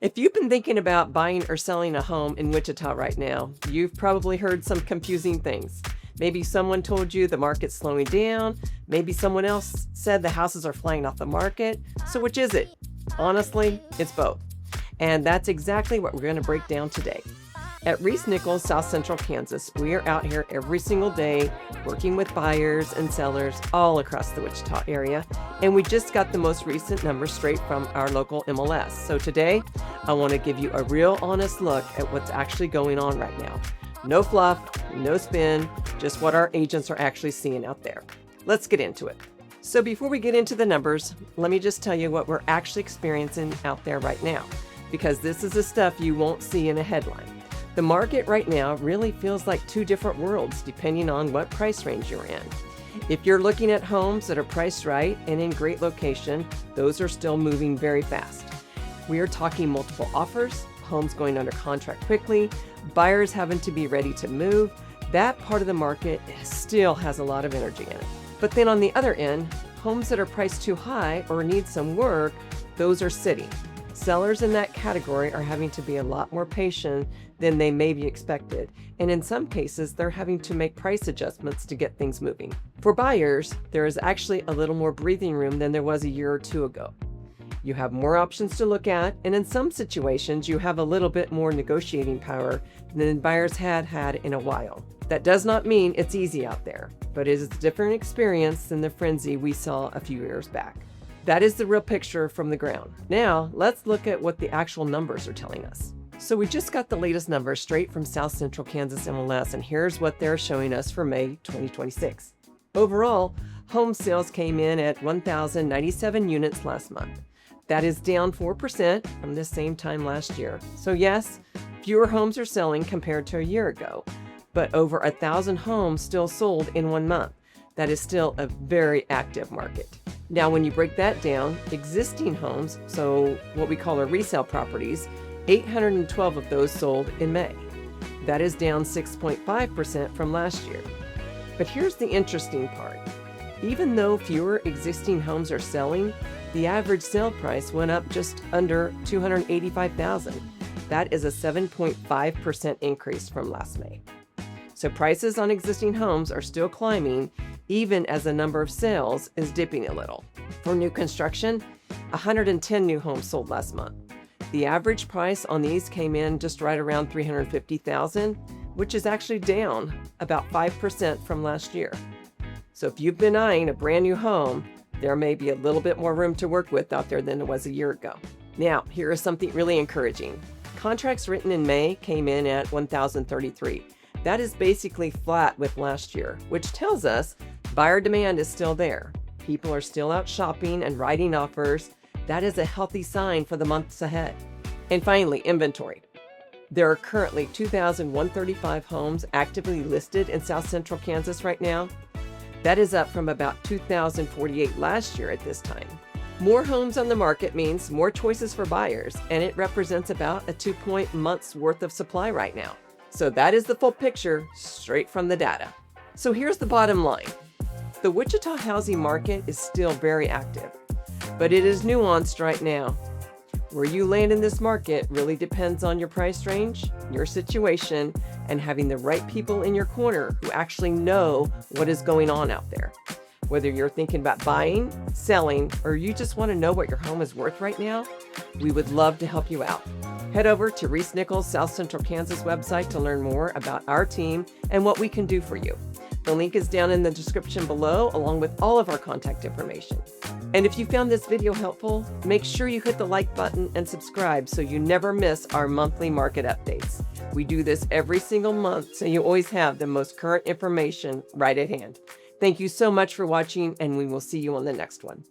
If you've been thinking about buying or selling a home in Wichita right now, you've probably heard some confusing things. Maybe someone told you the market's slowing down. Maybe someone else said the houses are flying off the market. So which is it? Honestly, it's both. And that's exactly what we're going to break down today. At ReeceNichols South Central Kansas, we are out here every single day working with buyers and sellers all across the Wichita area. And we just got the most recent numbers straight from our local MLS. So today, I want to give you a real honest look at what's actually going on right now. No fluff, no spin, just what our agents are actually seeing out there. Let's get into it. So before we get into the numbers, let me just tell you what we're actually experiencing out there right now, because this is the stuff you won't see in a headline. The market right now really feels like two different worlds depending on what price range you're in. If you're looking at homes that are priced right and in great location, those are still moving very fast. We are talking multiple offers, homes going under contract quickly, buyers having to be ready to move. That part of the market still has a lot of energy in it. But then on the other end, homes that are priced too high or need some work, those are sitting. Sellers in that category are having to be a lot more patient than they may be expected, and in some cases, they're having to make price adjustments to get things moving. For buyers, there is actually a little more breathing room than there was a year or two ago. You have more options to look at, and in some situations, you have a little bit more negotiating power than buyers had in a while. That does not mean it's easy out there, but it is a different experience than the frenzy we saw a few years back. That is the real picture from the ground. Now, let's look at what the actual numbers are telling us. So we just got the latest numbers straight from South Central Kansas MLS, and here's what they're showing us for May 2026. Overall, home sales came in at 1,097 units last month. That is down 4% from the same time last year. So yes, fewer homes are selling compared to a year ago, but over 1,000 homes still sold in 1 month. That is still a very active market. Now, when you break that down, existing homes, so what we call our resale properties, 812 of those sold in May. That is down 6.5% from last year. But here's the interesting part. Even though fewer existing homes are selling, the average sale price went up just under $285,000. That is a 7.5% increase from last May. So prices on existing homes are still climbing, even as the number of sales is dipping a little. For new construction, 110 new homes sold last month. The average price on these came in just right around $350,000, which is actually down about 5% from last year. So if you've been eyeing a brand new home, there may be a little bit more room to work with out there than there was a year ago. Now, here is something really encouraging. Contracts written in May came in at 1,033. That is basically flat with last year, which tells us buyer demand is still there. People are still out shopping and writing offers. That is a healthy sign for the months ahead. And finally, inventory. There are currently 2,135 homes actively listed in South Central Kansas right now. That is up from about 2,048 last year at this time. More homes on the market means more choices for buyers, and it represents about a 2-months worth of supply right now. So that is the full picture straight from the data. So here's the bottom line. The Wichita housing market is still very active, but it is nuanced right now. Where you land in this market really depends on your price range, your situation, and having the right people in your corner who actually know what is going on out there. Whether you're thinking about buying, selling, or you just want to know what your home is worth right now, we would love to help you out. Head over to ReeceNichols South Central Kansas website to learn more about our team and what we can do for you. The link is down in the description below, along with all of our contact information. And if you found this video helpful, make sure you hit the like button and subscribe so you never miss our monthly market updates. We do this every single month, so you always have the most current information right at hand. Thank you so much for watching, and we will see you on the next one.